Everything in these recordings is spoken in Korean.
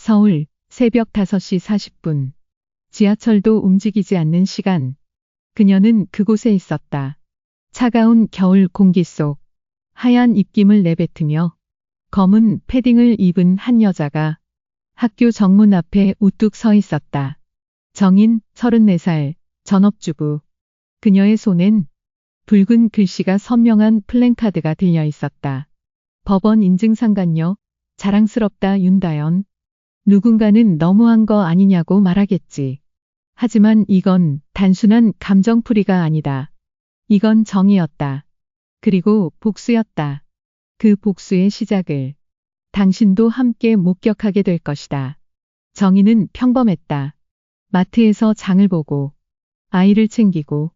서울, 새벽 5시 40분. 지하철도 움직이지 않는 시간. 그녀는 그곳에 있었다. 차가운 겨울 공기 속 하얀 입김을 내뱉으며 검은 패딩을 입은 한 여자가 학교 정문 앞에 우뚝 서 있었다. 정인, 34살, 전업주부. 그녀의 손엔 붉은 글씨가 선명한 플랜카드가 들려 있었다. 법원 인증상간녀, 자랑스럽다 윤다연. 누군가는 너무한 거 아니냐고 말하겠지. 하지만 이건 단순한 감정풀이가 아니다. 이건 정의였다. 그리고 복수였다. 그 복수의 시작을 당신도 함께 목격하게 될 것이다. 정의는 평범했다. 마트에서 장을 보고 아이를 챙기고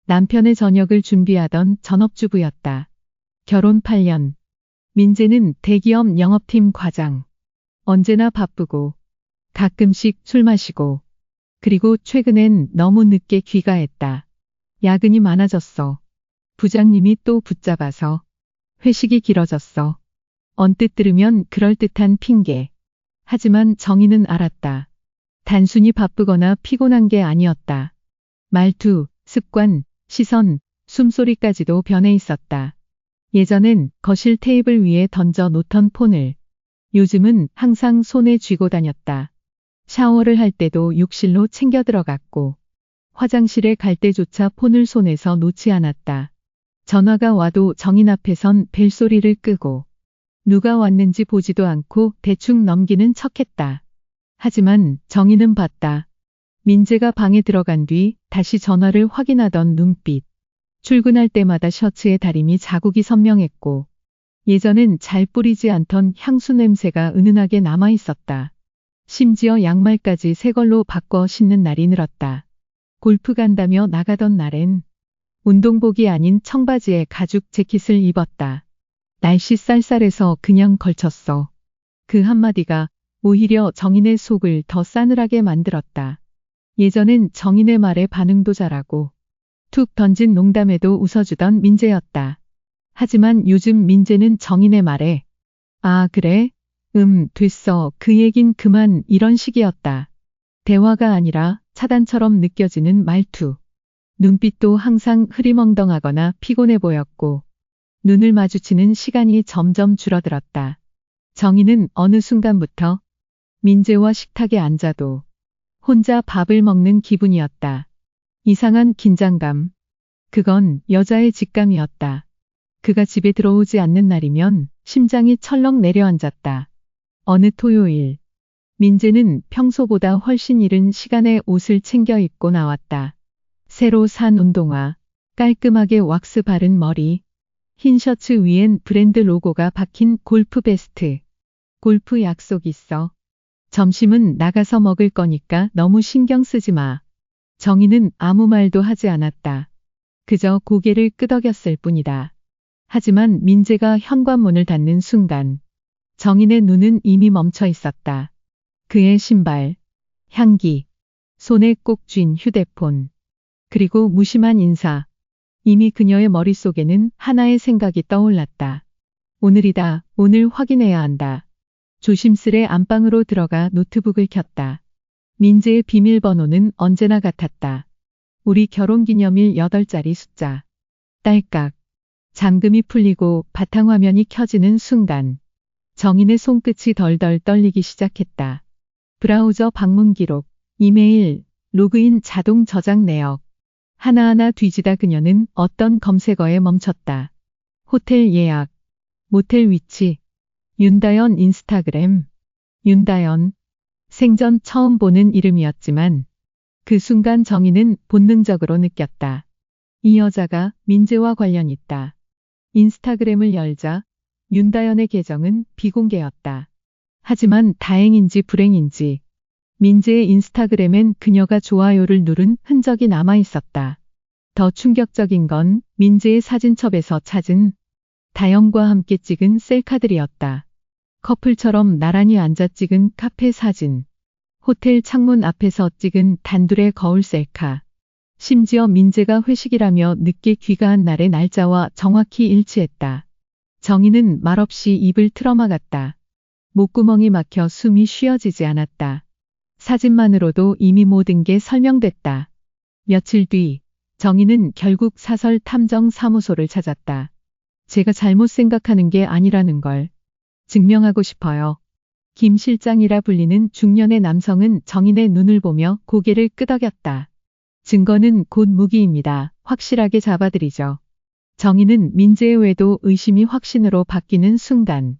남편의 저녁을 준비하던 전업주부였다. 결혼 8년. 민재는 대기업 영업팀 과장. 언제나 바쁘고 가끔씩 술 마시고 그리고 최근엔 너무 늦게 귀가했다. 야근이 많아졌어. 부장님이 또 붙잡아서 회식이 길어졌어. 언뜻 들으면 그럴듯한 핑계. 하지만 정의는 알았다. 단순히 바쁘거나 피곤한 게 아니었다. 말투, 습관, 시선, 숨소리까지도 변해 있었다. 예전엔 거실 테이블 위에 던져 놓던 폰을 요즘은 항상 손에 쥐고 다녔다. 샤워를 할 때도 욕실로 챙겨 들어갔고 화장실에 갈 때조차 폰을 손에서 놓지 않았다. 전화가 와도 정인 앞에선 벨소리를 끄고 누가 왔는지 보지도 않고 대충 넘기는 척했다. 하지만 정인은 봤다. 민재가 방에 들어간 뒤 다시 전화를 확인하던 눈빛. 출근할 때마다 셔츠에 다림이 자국이 선명했고 예전엔 잘 뿌리지 않던 향수 냄새가 은은하게 남아 있었다. 심지어 양말까지 새 걸로 바꿔 신는 날이 늘었다. 골프 간다며 나가던 날엔 운동복이 아닌 청바지에 가죽 재킷을 입었다. 날씨 쌀쌀해서 그냥 걸쳤어. 그 한마디가 오히려 정인의 속을 더 싸늘하게 만들었다. 예전엔 정인의 말에 반응도 잘하고 툭 던진 농담에도 웃어주던 민재였다. 하지만 요즘 민재는 정인의 말에 아 그래? 됐어. 그 얘긴 그만 이런 식이었다. 대화가 아니라 차단처럼 느껴지는 말투. 눈빛도 항상 흐리멍덩하거나 피곤해 보였고 눈을 마주치는 시간이 점점 줄어들었다. 정인은 어느 순간부터 민재와 식탁에 앉아도 혼자 밥을 먹는 기분이었다. 이상한 긴장감. 그건 여자의 직감이었다. 그가 집에 들어오지 않는 날이면 심장이 철렁 내려앉았다. 어느 토요일, 민재는 평소보다 훨씬 이른 시간에 옷을 챙겨 입고 나왔다. 새로 산 운동화, 깔끔하게 왁스 바른 머리, 흰 셔츠 위엔 브랜드 로고가 박힌 골프 베스트. 골프 약속 있어. 점심은 나가서 먹을 거니까 너무 신경 쓰지 마. 정인은 아무 말도 하지 않았다. 그저 고개를 끄덕였을 뿐이다. 하지만 민재가 현관문을 닫는 순간 정인의 눈은 이미 멈춰 있었다. 그의 신발, 향기, 손에 꼭 쥔 휴대폰, 그리고 무심한 인사. 이미 그녀의 머릿속에는 하나의 생각이 떠올랐다. 오늘이다. 오늘 확인해야 한다. 조심스레 안방으로 들어가 노트북을 켰다. 민재의 비밀번호는 언제나 같았다. 우리 결혼기념일 8자리 숫자. 딸깍. 잠금이 풀리고 바탕화면이 켜지는 순간 정인의 손끝이 덜덜 떨리기 시작했다. 브라우저 방문 기록, 이메일, 로그인 자동 저장 내역. 하나하나 뒤지다 그녀는 어떤 검색어에 멈췄다. 호텔 예약, 모텔 위치, 윤다연 인스타그램. 윤다연. 생전 처음 보는 이름이었지만 그 순간 정인은 본능적으로 느꼈다. 이 여자가 민재와 관련 있다. 인스타그램을 열자 윤다연의 계정은 비공개였다. 하지만 다행인지 불행인지 민재의 인스타그램엔 그녀가 좋아요를 누른 흔적이 남아 있었다. 더 충격적인 건 민재의 사진첩에서 찾은 다영과 함께 찍은 셀카들이었다. 커플처럼 나란히 앉아 찍은 카페 사진, 호텔 창문 앞에서 찍은 단둘의 거울 셀카, 심지어 민재가 회식이라며 늦게 귀가한 날의 날짜와 정확히 일치했다. 정인은 말없이 입을 틀어막았다. 목구멍이 막혀 숨이 쉬어지지 않았다. 사진만으로도 이미 모든 게 설명됐다. 며칠 뒤 정희는 결국 사설 탐정 사무소를 찾았다. 제가 잘못 생각하는 게 아니라는 걸 증명하고 싶어요. 김 실장이라 불리는 중년의 남성은 정인의 눈을 보며 고개를 끄덕였다. 증거는 곧 무기입니다. 확실하게 잡아드리죠. 정인은 민재의 외도 의심이 확신으로 바뀌는 순간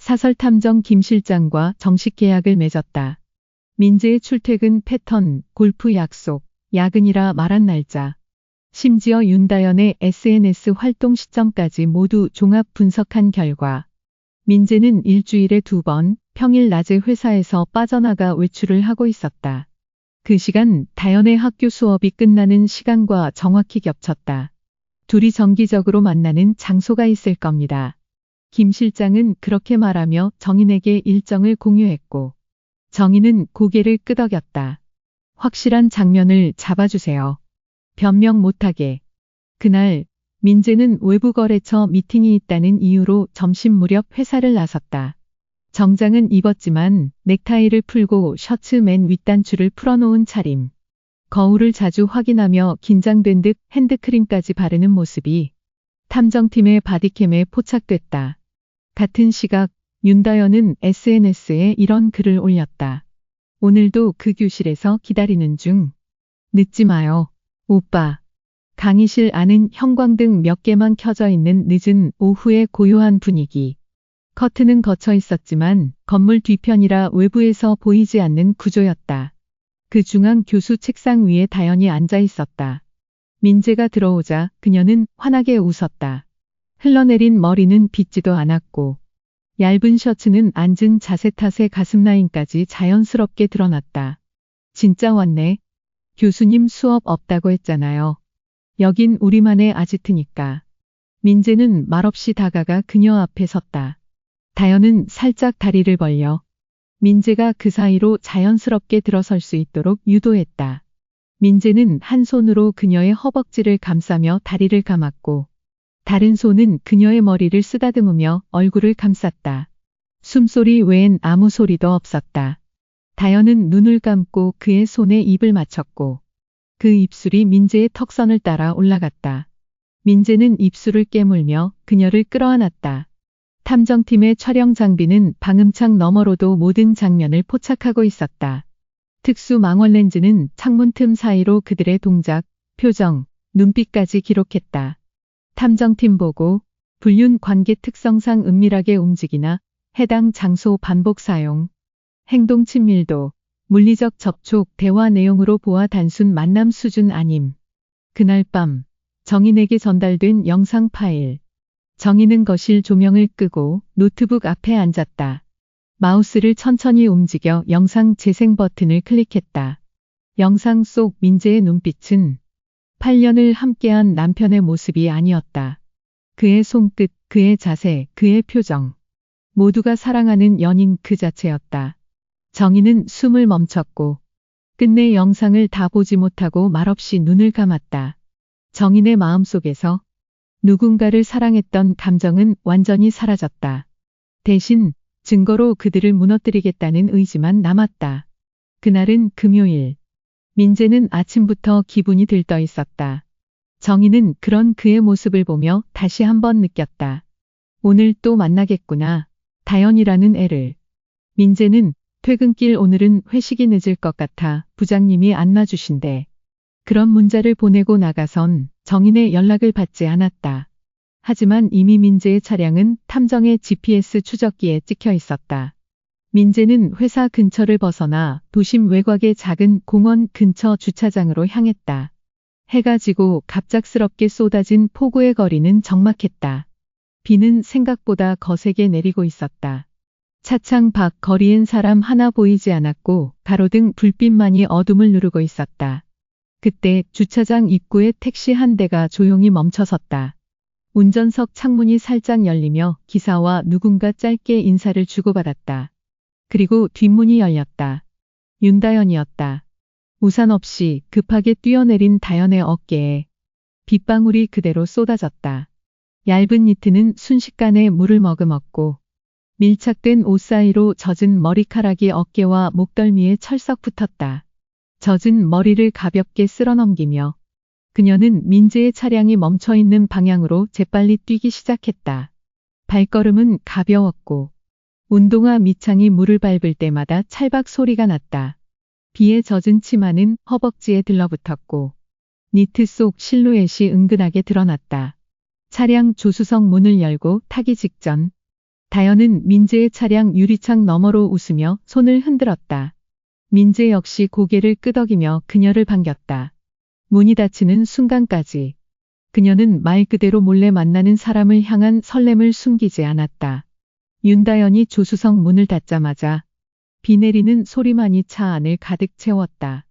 사설탐정 김 실장과 정식 계약을 맺었다. 민재의 출퇴근 패턴, 골프 약속, 야근이라 말한 날짜, 심지어 윤다연의 SNS 활동 시점까지 모두 종합 분석한 결과 민재는 일주일에 2번 평일 낮에 회사에서 빠져나가 외출을 하고 있었다. 그 시간 다연의 학교 수업이 끝나는 시간과 정확히 겹쳤다. 둘이 정기적으로 만나는 장소가 있을 겁니다. 김 실장은 그렇게 말하며 정인에게 일정을 공유했고 정인은 고개를 끄덕였다. 확실한 장면을 잡아주세요. 변명 못하게. 그날 민재는 외부거래처 미팅이 있다는 이유로 점심 무렵 회사를 나섰다. 정장은 입었지만 넥타이를 풀고 셔츠 맨 윗단추를 풀어놓은 차림. 거울을 자주 확인하며 긴장된 듯 핸드크림까지 바르는 모습이 탐정팀의 바디캠에 포착됐다. 같은 시각 윤다연은 SNS에 이런 글을 올렸다. 오늘도 그 교실에서 기다리는 중. 늦지 마요. 오빠. 강의실 안은 형광등 몇 개만 켜져 있는 늦은 오후의 고요한 분위기. 커튼은 걷혀 있었지만 건물 뒤편이라 외부에서 보이지 않는 구조였다. 그 중앙 교수 책상 위에 다연이 앉아 있었다. 민재가 들어오자 그녀는 환하게 웃었다. 흘러내린 머리는 빗지도 않았고 얇은 셔츠는 앉은 자세 탓에 가슴 라인까지 자연스럽게 드러났다. 진짜 왔네. 교수님 수업 없다고 했잖아요. 여긴 우리만의 아지트니까. 민재는 말없이 다가가 그녀 앞에 섰다. 다연은 살짝 다리를 벌려 민재가 그 사이로 자연스럽게 들어설 수 있도록 유도했다. 민재는 한 손으로 그녀의 허벅지를 감싸며 다리를 감았고 다른 손은 그녀의 머리를 쓰다듬으며 얼굴을 감쌌다. 숨소리 외엔 아무 소리도 없었다. 다연은 눈을 감고 그의 손에 입을 맞췄고 그 입술이 민재의 턱선을 따라 올라갔다. 민재는 입술을 깨물며 그녀를 끌어안았다. 탐정팀의 촬영 장비는 방음창 너머로도 모든 장면을 포착하고 있었다. 특수 망원 렌즈는 창문 틈 사이로 그들의 동작, 표정, 눈빛까지 기록했다. 탐정팀 보고 불륜 관계 특성상 은밀하게 움직이나 해당 장소 반복 사용, 행동 친밀도, 물리적 접촉, 대화 내용으로 보아 단순 만남 수준 아님. 그날 밤 정인에게 전달된 영상 파일. 정인은 거실 조명을 끄고 노트북 앞에 앉았다. 마우스를 천천히 움직여 영상 재생 버튼을 클릭했다. 영상 속 민재의 눈빛은 8년을 함께한 남편의 모습이 아니었다. 그의 손끝, 그의 자세, 그의 표정. 모두가 사랑하는 연인 그 자체였다. 정인은 숨을 멈췄고 끝내 영상을 다 보지 못하고 말없이 눈을 감았다. 정인의 마음속에서 누군가를 사랑했던 감정은 완전히 사라졌다. 대신 증거로 그들을 무너뜨리겠다는 의지만 남았다. 그날은 금요일. 민재는 아침부터 기분이 들떠 있었다. 정인은 그런 그의 모습을 보며 다시 한번 느꼈다. 오늘 또 만나겠구나. 다연이라는 애를. 민재는 퇴근길 오늘은 회식이 늦을 것 같아 부장님이 안놔주신대. 그런 문자를 보내고 나가선 정인의 연락을 받지 않았다. 하지만 이미 민재의 차량은 탐정의 GPS 추적기에 찍혀 있었다. 민재는 회사 근처를 벗어나 도심 외곽의 작은 공원 근처 주차장으로 향했다. 해가 지고 갑작스럽게 쏟아진 폭우의 거리는 적막했다. 비는 생각보다 거세게 내리고 있었다. 차창 밖 거리엔 사람 하나 보이지 않았고 가로등 불빛만이 어둠을 누르고 있었다. 그때 주차장 입구에 택시 한 대가 조용히 멈춰섰다. 운전석 창문이 살짝 열리며 기사와 누군가 짧게 인사를 주고받았다. 그리고 뒷문이 열렸다. 윤다연이었다. 우산 없이 급하게 뛰어내린 다연의 어깨에 빗방울이 그대로 쏟아졌다. 얇은 니트는 순식간에 물을 머금었고 밀착된 옷 사이로 젖은 머리카락이 어깨와 목덜미에 철썩 붙었다. 젖은 머리를 가볍게 쓸어넘기며 그녀는 민재의 차량이 멈춰있는 방향으로 재빨리 뛰기 시작했다. 발걸음은 가벼웠고 운동화 밑창이 물을 밟을 때마다 찰박 소리가 났다. 비에 젖은 치마는 허벅지에 들러붙었고 니트 속 실루엣이 은근하게 드러났다. 차량 조수석 문을 열고 타기 직전 다현은 민재의 차량 유리창 너머로 웃으며 손을 흔들었다. 민재 역시 고개를 끄덕이며 그녀를 반겼다. 문이 닫히는 순간까지 그녀는 말 그대로 몰래 만나는 사람을 향한 설렘을 숨기지 않았다. 윤다현이 조수석 문을 닫자마자 비 내리는 소리만이 차 안을 가득 채웠다.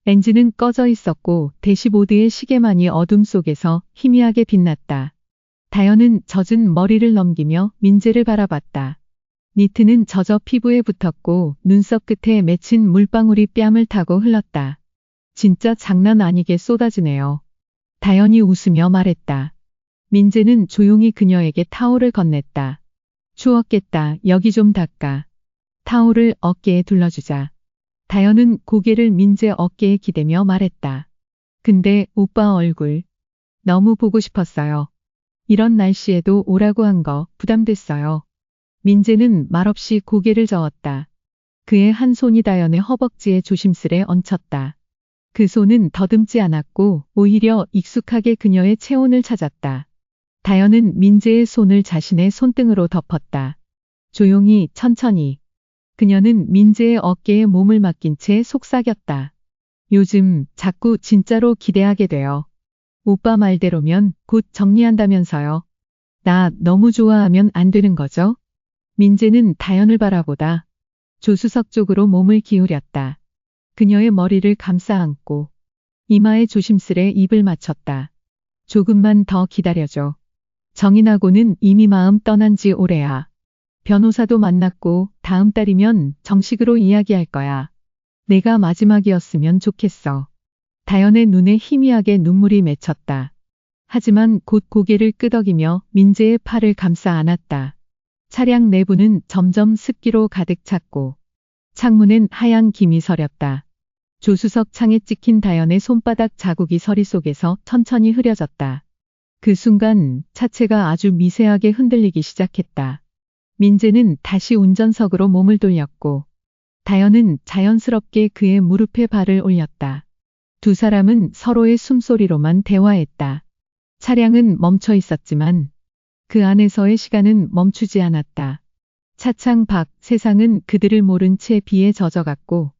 엔진은 꺼져 있었고 대시보드의 시계만이 어둠 속에서 희미하게 빛났다. 다현은 젖은 머리를 넘기며 민재를 바라봤다. 니트는 젖어 피부에 붙었고 눈썹 끝에 맺힌 물방울이 뺨을 타고 흘렀다. 진짜 장난 아니게 쏟아지네요. 다현이 웃으며 말했다. 민재는 조용히 그녀에게 타올을 건넸다. 추웠겠다. 여기 좀 닦아. 타올을 어깨에 둘러주자. 다현은 고개를 민재 어깨에 기대며 말했다. 근데 오빠 얼굴 너무 보고 싶었어요. 이런 날씨에도 오라고 한 거 부담됐어요. 민재는 말없이 고개를 저었다. 그의 한 손이 다현의 허벅지에 조심스레 얹혔다. 그 손은 더듬지 않았고 오히려 익숙하게 그녀의 체온을 찾았다. 다현은 민재의 손을 자신의 손등으로 덮었다. 조용히 천천히. 그녀는 민재의 어깨에 몸을 맡긴 채 속삭였다. 요즘 자꾸 진짜로 기대하게 돼요. 오빠 말대로면 곧 정리한다면서요. 나 너무 좋아하면 안 되는 거죠? 민재는 다현을 바라보다 조수석 쪽으로 몸을 기울였다. 그녀의 머리를 감싸 안고 이마에 조심스레 입을 맞췄다. 조금만 더 기다려줘. 정인하고는 이미 마음 떠난 지 오래야. 변호사도 만났고 다음 달이면 정식으로 이야기할 거야. 내가 마지막이었으면 좋겠어. 다현의 눈에 희미하게 눈물이 맺혔다. 하지만 곧 고개를 끄덕이며 민재의 팔을 감싸 안았다. 차량 내부는 점점 습기로 가득 찼고 창문엔 하얀 김이 서렸다. 조수석 창에 찍힌 다현의 손바닥 자국이 서리 속에서 천천히 흐려졌다. 그 순간 차체가 아주 미세하게 흔들리기 시작했다. 민재는 다시 운전석으로 몸을 돌렸고 다현은 자연스럽게 그의 무릎에 발을 올렸다. 두 사람은 서로의 숨소리로만 대화했다. 차량은 멈춰 있었지만 그 안에서의 시간은 멈추지 않았다. 차창 밖 세상은 그들을 모른 채 비에 젖어갔고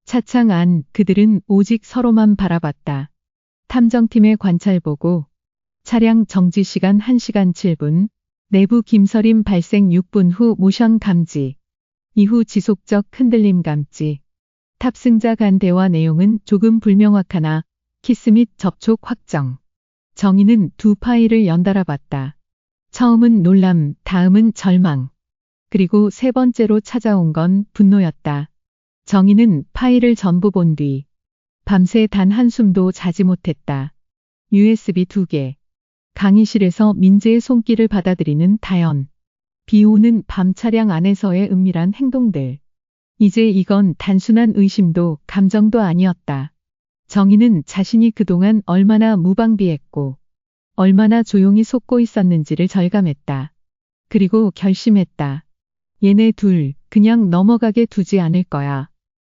차창 안 그들은 오직 서로만 바라봤다. 탐정팀의 관찰보고 차량 정지 시간 1시간 7분, 내부 김서림 발생 6분 후 모션 감지, 이후 지속적 흔들림 감지. 탑승자 간 대화 내용은 조금 불명확하나 키스 및 접촉 확정. 정희는 두 파일을 연달아 봤다. 처음은 놀람, 다음은 절망. 그리고 세 번째로 찾아온 건 분노였다. 정희는 파일을 전부 본 뒤 밤새 단 한숨도 자지 못했다. USB 2개. 강의실에서 민재의 손길을 받아들이는 다현. 비 오는 밤 차량 안에서의 은밀한 행동들. 이제 이건 단순한 의심도 감정도 아니었다. 정희는 자신이 그동안 얼마나 무방비했고 얼마나 조용히 속고 있었는지를 절감했다. 그리고 결심했다. 얘네 둘 그냥 넘어가게 두지 않을 거야.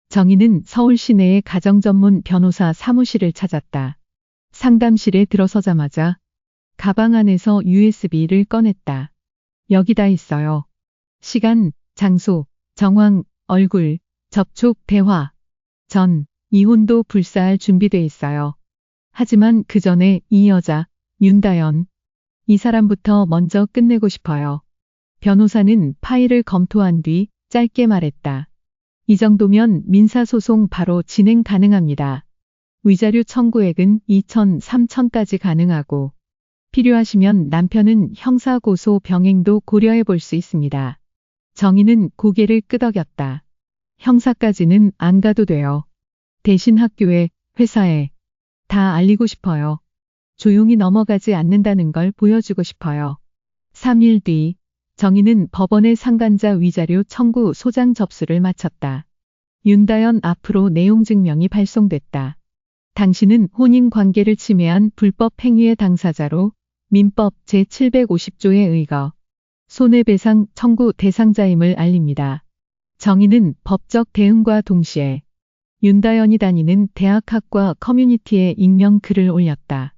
정희는 서울 시내의 가정전문 변호사 사무실을 찾았다. 상담실에 들어서자마자 가방 안에서 USB를 꺼냈다. 여기다 있어요. 시간, 장소, 정황, 얼굴, 접촉, 대화. 전, 이혼도 불사할 준비돼 있어요. 하지만 그 전에 이 여자, 윤다현. 이 사람부터 먼저 끝내고 싶어요. 변호사는 파일을 검토한 뒤 짧게 말했다. 이 정도면 민사소송 바로 진행 가능합니다. 위자료 청구액은 2천, 3천까지 가능하고 필요하시면 남편은 형사고소 병행도 고려해 볼 수 있습니다. 정희는 고개를 끄덕였다. 형사까지는 안 가도 돼요. 대신 학교에, 회사에 다 알리고 싶어요. 조용히 넘어가지 않는다는 걸 보여주고 싶어요. 3일 뒤 정희는 법원에 상간자 위자료 청구 소장 접수를 마쳤다. 윤다연 앞으로 내용 증명이 발송됐다. 당신은 혼인관계를 침해한 불법 행위의 당사자로 민법 제750조에 의거 손해배상 청구 대상자임을 알립니다. 정희는 법적 대응과 동시에 윤다연이 다니는 대학학과 커뮤니티에 익명 글을 올렸다.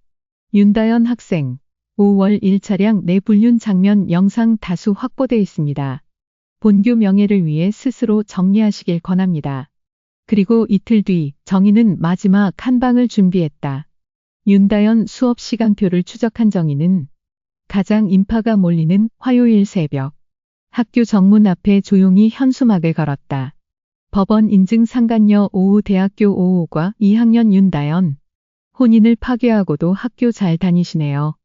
윤다연 학생 5월 1차량 내 불륜 장면 영상 다수 확보돼 있습니다. 본교 명예를 위해 스스로 정리하시길 권합니다. 그리고 이틀 뒤 정희는 마지막 한 방을 준비했다. 윤다연 수업 시간표를 추적한 정희는 가장 인파가 몰리는 화요일 새벽 학교 정문 앞에 조용히 현수막을 걸었다. 법원 인증 상간녀 오후 대학교 5호과 2학년 윤다연. 혼인을 파괴하고도 학교 잘 다니시네요.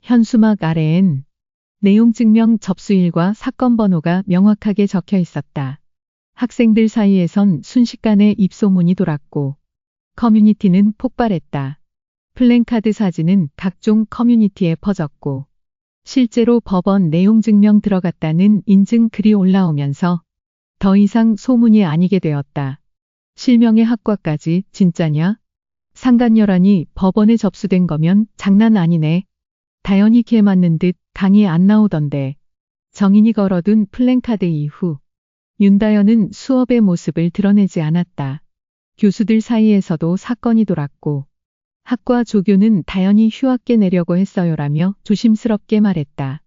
현수막 아래엔 내용 증명 접수일과 사건 번호가 명확하게 적혀 있었다. 학생들 사이에선 순식간에 입소문이 돌았고 커뮤니티는 폭발했다. 플랜카드 사진은 각종 커뮤니티에 퍼졌고 실제로 법원 내용 증명 들어갔다는 인증 글이 올라오면서 더 이상 소문이 아니게 되었다. 실명의 학과까지 진짜냐? 상간녀라니 법원에 접수된 거면 장난 아니네. 다연이 개 맞는 듯 강의 안 나오던데. 정인이 걸어둔 플랜카드 이후 윤다연은 수업의 모습을 드러내지 않았다. 교수들 사이에서도 사건이 돌았고 학과 조교는 다연이 휴학계 내려고 했어요라며 조심스럽게 말했다.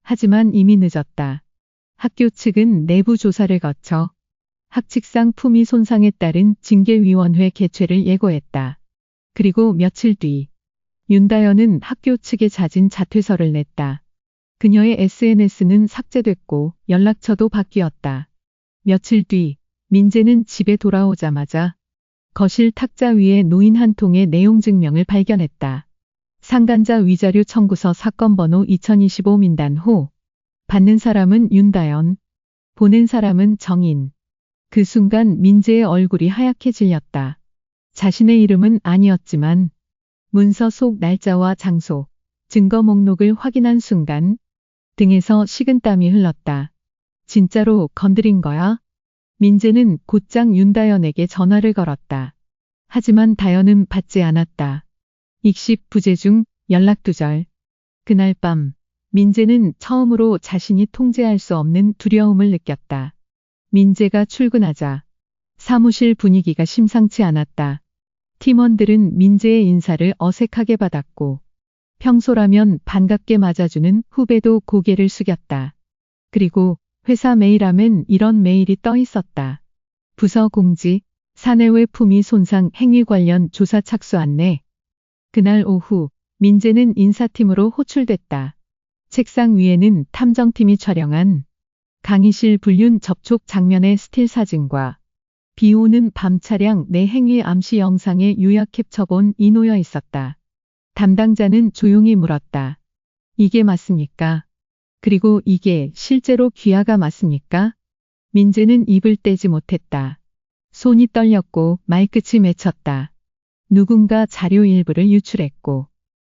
하지만 이미 늦었다. 학교 측은 내부 조사를 거쳐 학칙상 품위 손상에 따른 징계위원회 개최를 예고했다. 그리고 며칠 뒤 윤다연은 학교 측에 자진 자퇴서를 냈다. 그녀의 SNS는 삭제됐고 연락처도 바뀌었다. 며칠 뒤 민재는 집에 돌아오자마자 거실 탁자 위에 놓인 한 통의 내용 증명을 발견했다. 상간자 위자료 청구서 사건 번호 2025 민단호. 받는 사람은 윤다연. 보낸 사람은 정인. 그 순간 민재의 얼굴이 하얗게 질렸다. 자신의 이름은 아니었지만 문서 속 날짜와 장소, 증거 목록을 확인한 순간 등에서 식은땀이 흘렀다. 진짜로 건드린 거야? 민재는 곧장 윤다연에게 전화를 걸었다. 하지만 다연은 받지 않았다. 익십 부재중 연락 두절. 그날 밤 민재는 처음으로 자신이 통제할 수 없는 두려움을 느꼈다. 민재가 출근하자 사무실 분위기가 심상치 않았다. 팀원들은 민재의 인사를 어색하게 받았고 평소라면 반갑게 맞아주는 후배도 고개를 숙였다. 그리고 회사 메일함엔 이런 메일이 떠 있었다. 부서 공지, 사내외 품위 손상 행위 관련 조사 착수 안내. 그날 오후 민재는 인사팀으로 호출됐다. 책상 위에는 탐정팀이 촬영한 강의실 불륜 접촉 장면의 스틸 사진과 비 오는 밤 차량 내 행위 암시 영상에 요약 캡처본 이 놓여 있었다. 담당자는 조용히 물었다. 이게 맞습니까? 그리고 이게 실제로 귀하가 맞습니까? 민재는 입을 떼지 못했다. 손이 떨렸고 말끝이 맺혔다. 누군가 자료 일부를 유출했고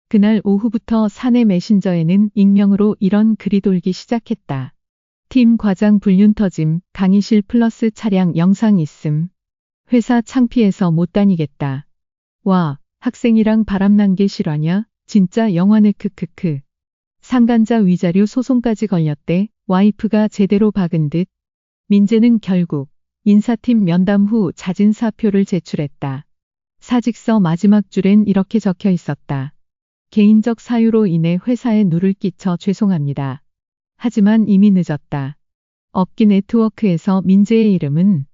그날 오후부터 사내 메신저에는 익명으로 이런 글이 돌기 시작했다. 팀 과장 불륜 터짐, 강의실 플러스 차량 영상 있음. 회사 창피해서 못 다니겠다. 와, 학생이랑 바람난 게 실화냐? 진짜 영화네 크크크. 상간자 위자료 소송까지 걸렸대. 와이프가 제대로 박은 듯. 민재는 결국 인사팀 면담 후 자진 사표를 제출했다. 사직서 마지막 줄엔 이렇게 적혀 있었다. 개인적 사유로 인해 회사에 누를 끼쳐 죄송합니다. 하지만 이미 늦었다. 업계 네트워크에서 민재의 이름은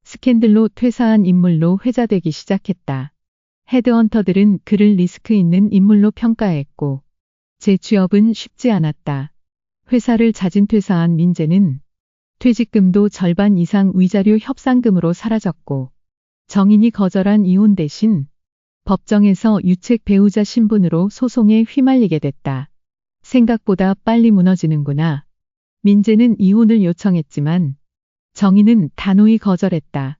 스캔들로 퇴사한 인물로 회자되기 시작했다. 헤드헌터들은 그를 리스크 있는 인물로 평가했고 재취업은 쉽지 않았다. 회사를 자진 퇴사한 민재는 퇴직금도 절반 이상 위자료 협상금으로 사라졌고 정인이 거절한 이혼 대신 법정에서 유책 배우자 신분으로 소송에 휘말리게 됐다. 생각보다 빨리 무너지는구나. 민재는 이혼을 요청했지만 정인은 단호히 거절했다.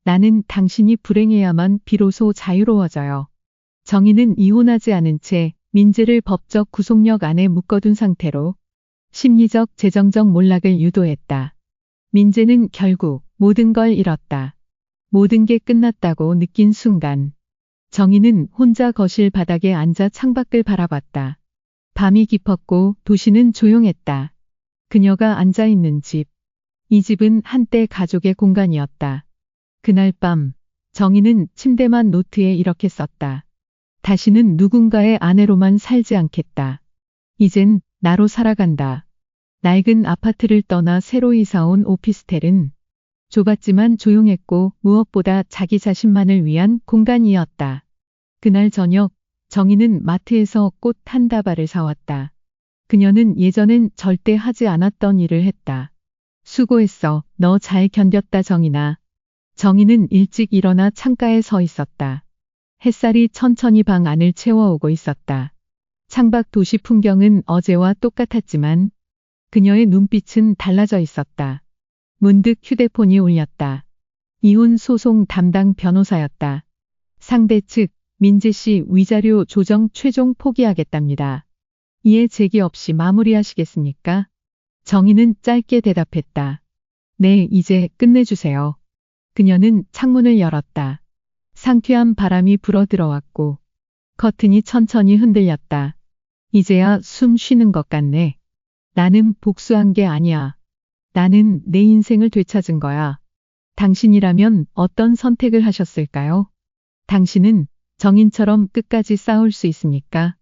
나는 당신이 불행해야만 비로소 자유로워져요. 정인은 이혼하지 않은 채 민재를 법적 구속력 안에 묶어둔 상태로 심리적 재정적 몰락을 유도했다. 민재는 결국 모든 걸 잃었다. 모든 게 끝났다고 느낀 순간 정희는 혼자 거실 바닥에 앉아 창밖을 바라봤다. 밤이 깊었고 도시는 조용했다. 그녀가 앉아있는 집. 이 집은 한때 가족의 공간이었다. 그날 밤 정희는 침대만 노트에 이렇게 썼다. 다시는 누군가의 아내로만 살지 않겠다. 이젠 나로 살아간다. 낡은 아파트를 떠나 새로 이사온 오피스텔은 좁았지만 조용했고 무엇보다 자기 자신만을 위한 공간이었다. 그날 저녁 정희는 마트에서 꽃 한 다발을 사왔다. 그녀는 예전엔 절대 하지 않았던 일을 했다. 수고했어. 너 잘 견뎠다 정희나. 정희는 일찍 일어나 창가에 서 있었다. 햇살이 천천히 방 안을 채워오고 있었다. 창밖 도시 풍경은 어제와 똑같았지만 그녀의 눈빛은 달라져 있었다. 문득 휴대폰이 울렸다. 이혼 소송 담당 변호사였다. 상대 측 민재 씨 위자료 조정 최종 포기하겠답니다. 이에 제기 없이 마무리하시겠습니까? 정희는 짧게 대답했다. 네, 이제 끝내주세요. 그녀는 창문을 열었다. 상쾌한 바람이 불어 들어왔고 커튼이 천천히 흔들렸다. 이제야 숨 쉬는 것 같네. 나는 복수한 게 아니야. 나는 내 인생을 되찾은 거야. 당신이라면 어떤 선택을 하셨을까요? 당신은 정인처럼 끝까지 싸울 수 있습니까?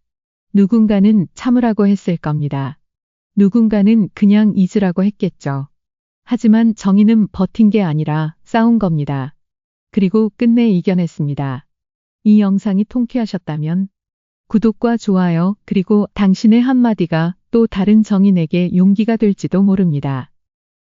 누군가는 참으라고 했을 겁니다. 누군가는 그냥 잊으라고 했겠죠. 하지만 정희는 버틴 게 아니라 싸운 겁니다. 그리고 끝내 이겨냈습니다. 이 영상이 통쾌하셨다면 구독과 좋아요 그리고 당신의 한마디가 또 다른 정인에게 용기가 될지도 모릅니다.